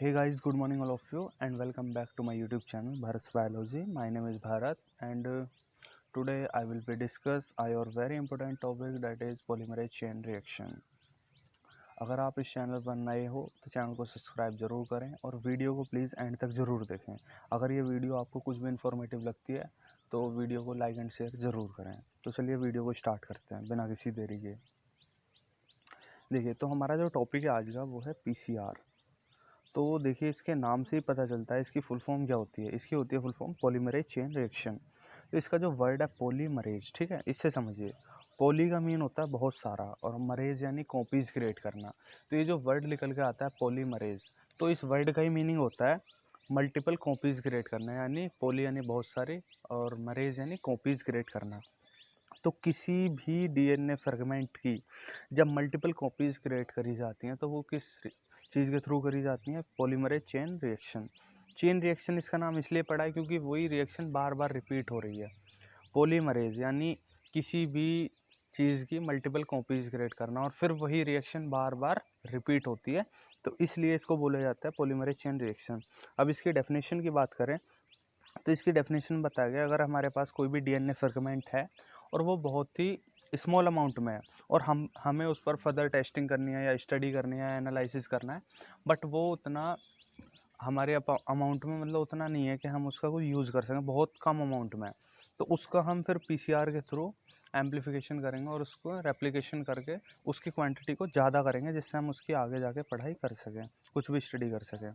Hey guys, good morning all of you and welcome back to my YouTube channel Bharat's Biology. My name is Bharat and today I will be discuss your very important topic that is polymerase chain reaction. अगर आप इस channel पर नए हो तो channel को subscribe जरूर करें और वीडियो को प्लीज़ एंड तक ज़रूर देखें। अगर ये वीडियो आपको कुछ भी इन्फॉर्मेटिव लगती है तो वीडियो को लाइक एंड शेयर ज़रूर करें। तो चलिए वीडियो को स्टार्ट करते हैं बिना किसी देरी के। देखिए, तो हमारा जो टॉपिक है आज का वो है PCR। तो देखिए, इसके नाम से ही पता चलता है इसकी फुल फॉर्म क्या होती है। इसकी होती है full form polymerase chain reaction. तो इसका जो वर्ड है पॉलीमरेज, ठीक है, इससे समझिए पॉली का मीन होता है बहुत सारा और मरेज यानी कॉपीज क्रिएट करना। तो ये जो वर्ड निकल के आता है पॉलीमरेज, तो इस वर्ड का ही मीनिंग होता है मल्टीपल कॉपीज क्रिएट करना, यानी पॉली यानी बहुत सारी और मरेज यानी कॉपीज क्रिएट करना। तो किसी भी डीएनए फ्रेगमेंट की जब मल्टीपल कॉपीज क्रिएट करी जाती हैं तो वो किस चीज़ के थ्रू करी जाती हैं? Polymerase chain reaction. Chain reaction इसका नाम इसलिए पड़ा है क्योंकि वही रिएक्शन बार बार रिपीट हो रही है। पॉलीमरेज यानी किसी भी चीज़ की मल्टीपल कॉपीज क्रिएट करना और फिर वही रिएक्शन बार बार रिपीट होती है, तो इसलिए इसको बोला जाता है पॉलीमरेज चेन रिएक्शन। अब इसकी डेफिनेशन की बात करें तो इसकी डेफिनेशन बताया गया, अगर हमारे पास कोई भी डीएनए फ्रेगमेंट है और वो बहुत ही स्मॉल अमाउंट में है और हमें उस पर फर्दर टेस्टिंग करनी है या स्टडी करनी है, एनालिसिस करना है, बट वो उतना हमारे अमाउंट में मतलब उतना नहीं है कि हम उसका कोई यूज़ कर सकें, बहुत कम अमाउंट में है, तो उसका हम फिर पीसीआर के थ्रू एम्पलीफिकेशन करेंगे और उसको रेप्लिकेशन करके उसकी क्वांटिटी को ज़्यादा करेंगे जिससे हम उसकी आगे जाके पढ़ाई कर सकें, कुछ भी स्टडी कर सकें।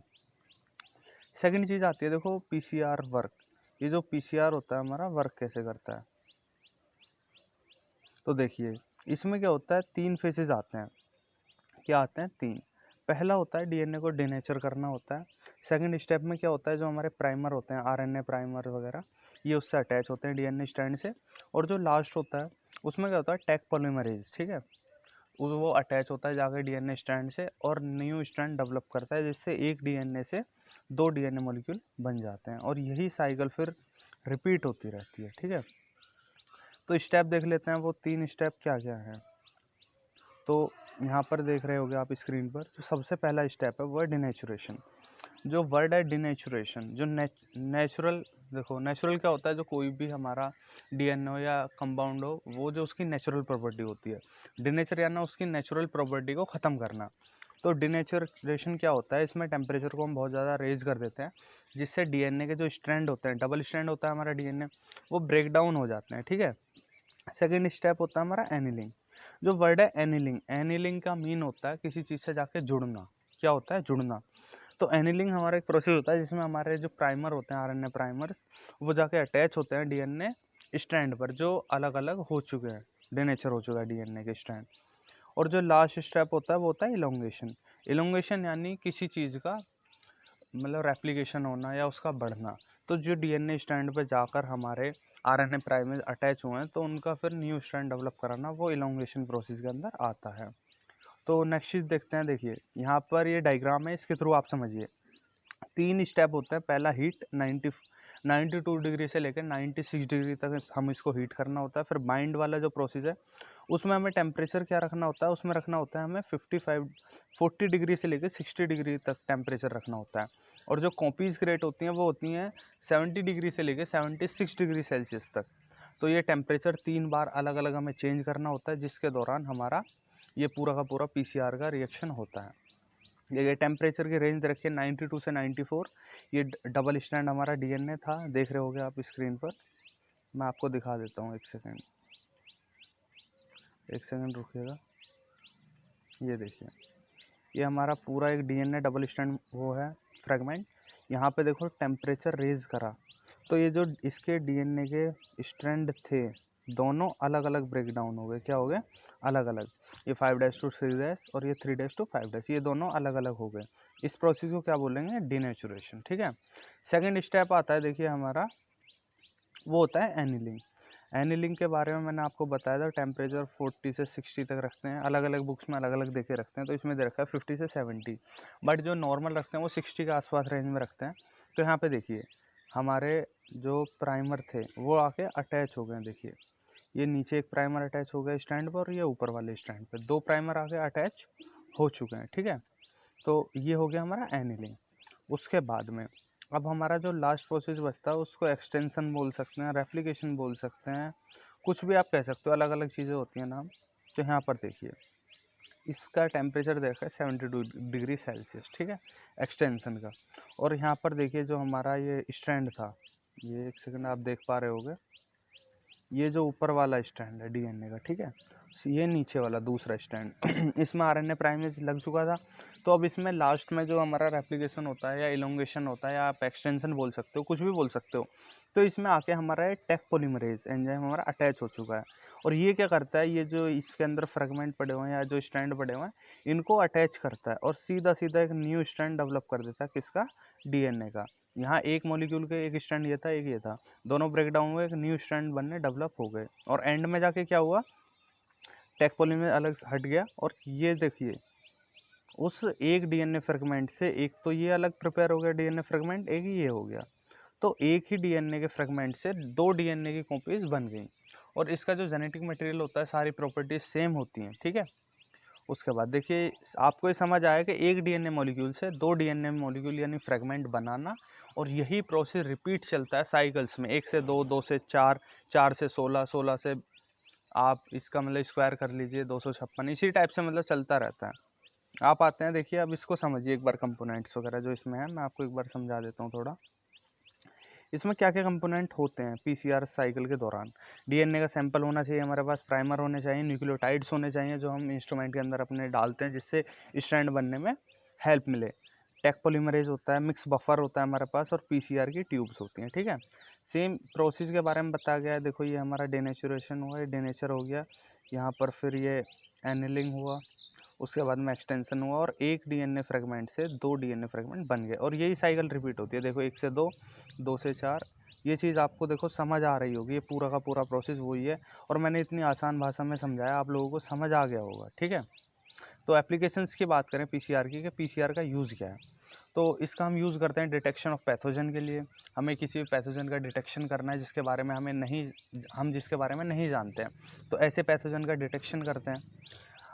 सेकंड चीज़ आती है, देखो पीसीआर वर्क। ये जो पीसीआर होता है हमारा वर्क कैसे करता है, तो देखिए इसमें क्या होता है, 3 फेजेस आते हैं। क्या आते हैं? 3। पहला होता है डीएनए को डिनेचर करना होता है। सेकंड स्टेप में क्या होता है, जो हमारे प्राइमर होते हैं आरएनए प्राइमर वगैरह, ये उससे अटैच होते हैं डीएनए स्ट्रैंड से। और जो लास्ट होता है उसमें क्या होता है, टैग पॉलीमरेज, ठीक है, वो अटैच होता है जाकर डीएनए स्ट्रैंड से और न्यू स्ट्रैंड डेवलप करता है जिससे एक डीएनए से 2 डीएनए मॉलिक्यूल बन जाते हैं और यही साइकिल फिर रिपीट होती रहती है, ठीक है। तो स्टेप देख लेते हैं, वो 3 स्टेप क्या क्या हैं। तो यहाँ पर देख रहे होगे आप स्क्रीन पर, जो सबसे पहला स्टेप है वो है डिनेचुरेशन। जो वर्ड है डिनेचुरेशन, जो नेचुरल, देखो नेचुरल क्या होता है, जो कोई भी हमारा डीएनए हो या कंपाउंड हो वो जो उसकी नेचुरल प्रॉपर्टी होती है। डिनेचर यानी उसकी नेचुरल प्रॉपर्टी को ख़त्म करना। तो डिनेचुरेशन क्या होता है, इसमें टेम्परेचर को हम बहुत ज़्यादा रेज कर देते हैं जिससे डीएनए के जो स्ट्रैंड होते हैं, डबल स्ट्रैंड होता है हमारा डीएनए, वो ब्रेक डाउन हो जाते हैं, ठीक है। सेकेंड स्टेप होता है हमारा एनिलिंग। जो वर्ड है एनिलिंग, एनिलिंग का मीन होता है किसी चीज़ से जाके जुड़ना। क्या होता है? जुड़ना। तो एनिलिंग हमारा एक प्रोसेस होता है जिसमें हमारे जो प्राइमर होते हैं आरएनए प्राइमर्स, वो जाके अटैच होते हैं डीएनए स्ट्रैंड पर जो अलग अलग हो चुके हैं, डिनेचर हो चुका है डीएनए के स्ट्रैंड। और जो लास्ट स्टेप होता है वो होता है इलोंगेशन। इलोंगेशन यानी किसी चीज़ का मतलब रेप्लिकेशन होना या उसका बढ़ना। तो जो डीएनए स्ट्रैंड पे जाकर हमारे आरएनए प्राइमर अटैच हुए हैं तो उनका फिर न्यू स्ट्रैंड डेवलप कराना वो इलोंगेशन प्रोसेस के अंदर आता है। तो नेक्स्ट चीज़ देखते हैं। देखिए यहाँ पर ये डायग्राम है, इसके थ्रू आप समझिए 3 स्टेप होते हैं। पहला हीट 92 डिग्री से लेकर 96 डिग्री तक हम इसको हीट करना होता है। फिर बाइंड वाला जो प्रोसेस है उसमें हमें टेम्परेचर क्या रखना होता है, उसमें रखना होता है हमें 40 डिग्री से लेकर 60 डिग्री तक टेम्परेचर रखना होता है। और जो कॉपीज क्रिएट होती हैं वो होती हैं 70 डिग्री से लेकर 76 डिग्री सेल्सियस तक। तो ये टेम्परेचर 3 बार अलग अलग हमें चेंज करना होता है जिसके दौरान हमारा ये पूरा का पूरा पीसीआर का रिएक्शन होता है। ये टेम्परेचर की रेंज रखिए 92 से 94। ये डबल स्टैंड हमारा डीएनए था, देख रहे होगे आप स्क्रीन पर। मैं आपको दिखा देता हूँ, एक सेकंड रुकिएगा। ये देखिए, ये हमारा पूरा एक डीएनए डबल स्टैंड वो है फ्रेगमेंट। यहाँ पे देखो टेम्परेचर रेज करा, तो ये जो इसके डीएनए के स्ट्रैंड थे दोनों अलग अलग ब्रेक डाउन हो गए। क्या हो गए? अलग अलग। ये 5' to 3' और ये 3' to 5', ये दोनों अलग अलग हो गए। इस प्रोसेस को क्या बोलेंगे? डिनेचुरेशन, ठीक है। सेकंड स्टेप आता है, देखिए हमारा वो होता है एनिलिंग। एनिलिंग के बारे में मैंने आपको बताया था, टेम्परेचर 40 से 60 तक रखते हैं। अलग अलग बुक्स में अलग अलग देके रखते हैं, तो इसमें दे रखा है 50 से 70, बट जो नॉर्मल रखते हैं वो 60 के आसपास रेंज में रखते हैं। तो यहाँ पे देखिए हमारे जो प्राइमर थे वो आके अटैच हो गए। देखिए ये नीचे एक प्राइमर अटैच हो गया स्टैंड पर और ये ऊपर वाले स्टैंड पर 2 प्राइमर आके अटैच हो चुके हैं, ठीक है। तो ये हो गया हमारा एनिलिंग। उसके बाद में अब हमारा जो लास्ट प्रोसेस बचता है उसको एक्सटेंशन बोल सकते हैं, रेप्लिकेशन बोल सकते हैं, कुछ भी आप कह सकते हो, अलग अलग चीज़ें होती हैं नाम। तो यहाँ पर देखिए इसका टेम्परेचर देखा है 72 डिग्री सेल्सियस, ठीक है, एक्सटेंशन का। और यहाँ पर देखिए जो हमारा ये स्ट्रैंड था, ये एक सेकंड आप देख पा रहे होगे, ये जो ऊपर वाला स्ट्रैंड है डीएनए का, ठीक है, ये नीचे वाला दूसरा स्ट्रैंड इसमें आरएनए प्राइमेज लग चुका था। तो अब इसमें लास्ट में जो हमारा रेप्लिकेशन होता है या इलोंगेशन होता है या आप एक्सटेंशन बोल सकते हो, कुछ भी बोल सकते हो, तो इसमें आके हमारा टेक पॉलीमरेज एंजाइम हमारा अटैच हो चुका है। और ये क्या करता है, ये जो इसके अंदर फ्रेगमेंट पड़े हुए हैं या जो स्ट्रैंड पड़े हुए हैं, इनको अटैच करता है और सीधा सीधा एक न्यू स्ट्रैंड डेवलप कर देता है, किसका, डीएनए का। यहाँ एक मॉलिक्यूल के एक स्ट्रैंड ये था, एक ये था, दोनों ब्रेक डाउन हुए, एक न्यू स्ट्रैंड बनने डेवलप हो गए। और एंड में जाके क्या हुआ, टेक पॉलीमरेज अलग हट गया और ये देखिए उस एक डीएनए फ्रेगमेंट से एक तो ये अलग प्रिपेयर हो गया डीएनए फ्रेगमेंट, एक ही ये हो गया। तो एक ही डीएनए के फ्रेगमेंट से दो डीएनए की कॉपीज बन गई और इसका जो जेनेटिक मटेरियल होता है सारी प्रॉपर्टीज सेम होती हैं, ठीक है। उसके बाद देखिए आपको ये समझ आया कि एक डीएनए मॉलिक्यूल से दो डीएनए मॉलिक्यूल यानी फ्रेगमेंट बनाना, और यही प्रोसेस रिपीट चलता है साइकिल्स में, 1 से 2, 2 से 4, 4 से 16, 16 से आप इसका मतलब स्क्वायर कर लीजिए 256, इसी टाइप से मतलब चलता रहता है। आप आते हैं देखिए, अब इसको समझिए एक बार, कंपोनेंट्स वगैरह जो इसमें है मैं आपको एक बार समझा देता हूँ थोड़ा। इसमें क्या क्या कंपोनेंट होते हैं पीसीआर साइकिल के दौरान। डीएनए का सैंपल होना चाहिए हमारे पास, प्राइमर होने चाहिए, न्यूक्लियोटाइड्स होने चाहिए जो हम इंस्ट्रूमेंट के अंदर अपने डालते हैं जिससे स्ट्रैंड बनने में हेल्प मिले। टेक पॉलीमरेज होता है, मिक्स बफर होता है हमारे पास, और पीसीआर की ट्यूब्स होती हैं, ठीक है। सेम प्रोसेस के बारे में बताया गया है। देखो ये हमारा डेनेचुरेशन हुआ, ये डेनेचर हो गया, यहाँ पर फिर ये एनिलिंग हुआ, उसके बाद में एक्सटेंशन हुआ, और एक डीएनए फ्रेगमेंट से दो डीएनए फ्रेगमेंट बन गए, और यही साइकिल रिपीट होती है। देखो 1 से 2, 2 से 4, ये चीज़ आपको देखो समझ आ रही होगी, ये पूरा का पूरा प्रोसेस वही है। और मैंने इतनी आसान भाषा में समझाया, आप लोगों को समझ आ गया होगा, ठीक है। तो एप्लीकेशंस की बात करें पीसीआर की, कि पीसीआर का यूज़ क्या है, तो इसका हम यूज़ करते हैं डिटेक्शन ऑफ पैथोजन के लिए। हमें किसी भी पैथोजन का डिटेक्शन करना है जिसके बारे में हम जिसके बारे में नहीं जानते हैं, तो ऐसे पैथोजन का डिटेक्शन करते हैं।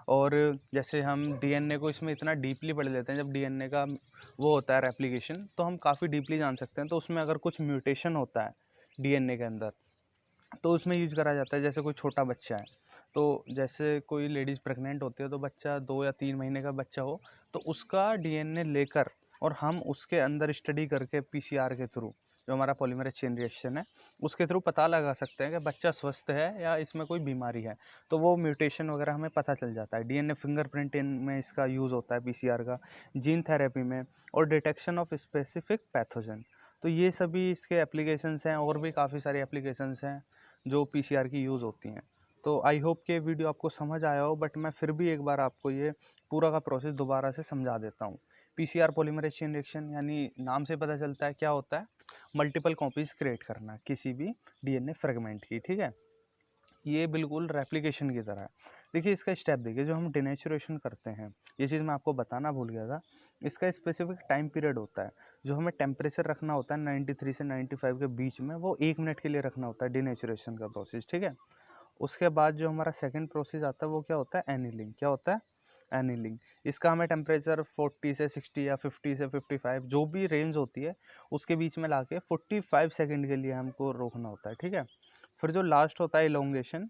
और जैसे हम डीएनए को इसमें इतना डीपली पढ़ लेते हैं, जब डीएनए का वो होता है रेप्लिकेशन, तो हम काफ़ी डीपली जान सकते हैं। तो उसमें अगर कुछ म्यूटेशन होता है डीएनए के अंदर, तो उसमें यूज करा जाता है। जैसे कोई छोटा बच्चा है, तो जैसे कोई लेडीज़ प्रेग्नेंट होती है, तो बच्चा 2 या 3 महीने का बच्चा हो, तो उसका डीएनए लेकर और हम उसके अंदर स्टडी करके पीसीआर के थ्रू, जो हमारा पॉलीमरेज चेन रिएक्शन है, उसके थ्रू पता लगा सकते हैं कि बच्चा स्वस्थ है या इसमें कोई बीमारी है। तो वो म्यूटेशन वगैरह हमें पता चल जाता है। डीएनए फिंगरप्रिंट में इसका यूज़ होता है पीसीआर का, जीन थेरेपी में, और डिटेक्शन ऑफ स्पेसिफिक पैथोजन। तो ये सभी इसके एप्लीकेशंस हैं, और भी काफ़ी सारी एप्लीकेशंस हैं जो पीसीआर की यूज़ होती हैं। तो आई होप कि वीडियो आपको समझ आया हो, बट मैं फिर भी एक बार आपको ये पूरा का प्रोसेस दोबारा से समझा देता हूँ। पीसीआर पॉलीमरेज चेन रिएक्शन यानी नाम से पता चलता है क्या होता है, मल्टीपल कॉपीज क्रिएट करना किसी भी डीएनए फ्रेगमेंट की, ठीक है। ये बिल्कुल रेप्लिकेशन की तरह है। देखिए इसका स्टेप देखिए, जो हम डिनेचुरेशन करते हैं, ये चीज़ मैं आपको बताना भूल गया था। इसका स्पेसिफिक टाइम पीरियड होता है, जो हमें टेम्परेचर रखना होता है 93 से 95 के बीच में, वो 1 मिनट के लिए रखना होता है डिनेचुरेशन का प्रोसेस, ठीक है। उसके बाद जो हमारा सेकंड प्रोसेस आता है वो क्या होता है, एनिलिंग। क्या होता है, एनिलिंग। इसका हमें टेम्परेचर 40 से 60 या 50 से 55 जो भी रेंज होती है उसके बीच में लाके 45 सेकंड के लिए हमको रोकना होता है, ठीक है। फिर जो लास्ट होता है इलोंगेशन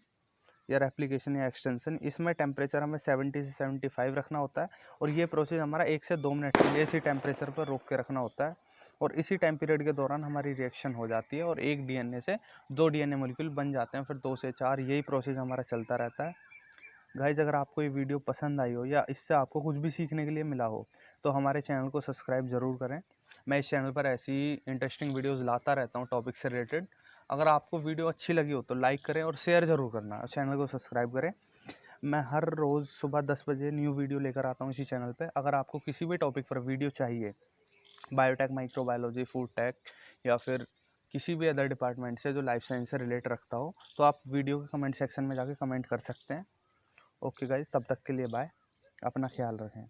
या रेप्लिकेशन या एक्सटेंशन, इसमें टेम्परेचर हमें 70 से 75 रखना होता है, और ये प्रोसेस हमारा 1 से 2 मिनट के लिए इसी टेम्परेचर पर रोक के रखना होता है। और इसी टाइम पीरियड के दौरान हमारी रिएक्शन हो जाती है और एक डीएनए से दो डीएनए मॉलिक्यूल बन जाते हैं, फिर 2 से 4, यही प्रोसेस हमारा चलता रहता है। गाइज अगर आपको ये वीडियो पसंद आई हो या इससे आपको कुछ भी सीखने के लिए मिला हो, तो हमारे चैनल को सब्सक्राइब ज़रूर करें। मैं इस चैनल पर ऐसी इंटरेस्टिंग वीडियोज़ लाता रहता हूँ टॉपिक से रिलेटेड। अगर आपको वीडियो अच्छी लगी हो तो लाइक करें और शेयर ज़रूर करना, चैनल को सब्सक्राइब करें। मैं हर रोज़ सुबह 10 बजे न्यू वीडियो लेकर आता हूँ इसी चैनल पे। अगर आपको किसी भी टॉपिक पर वीडियो चाहिए, बायोटेक, माइक्रोबायोलॉजी, फूड टेक, या फिर किसी भी अदर डिपार्टमेंट से जो लाइफ साइंस से रिलेट रखता हो, तो आप वीडियो के कमेंट सेक्शन में जाके कमेंट कर सकते हैं। ओके गाइज, तब तक के लिए बाय, अपना ख्याल रखें।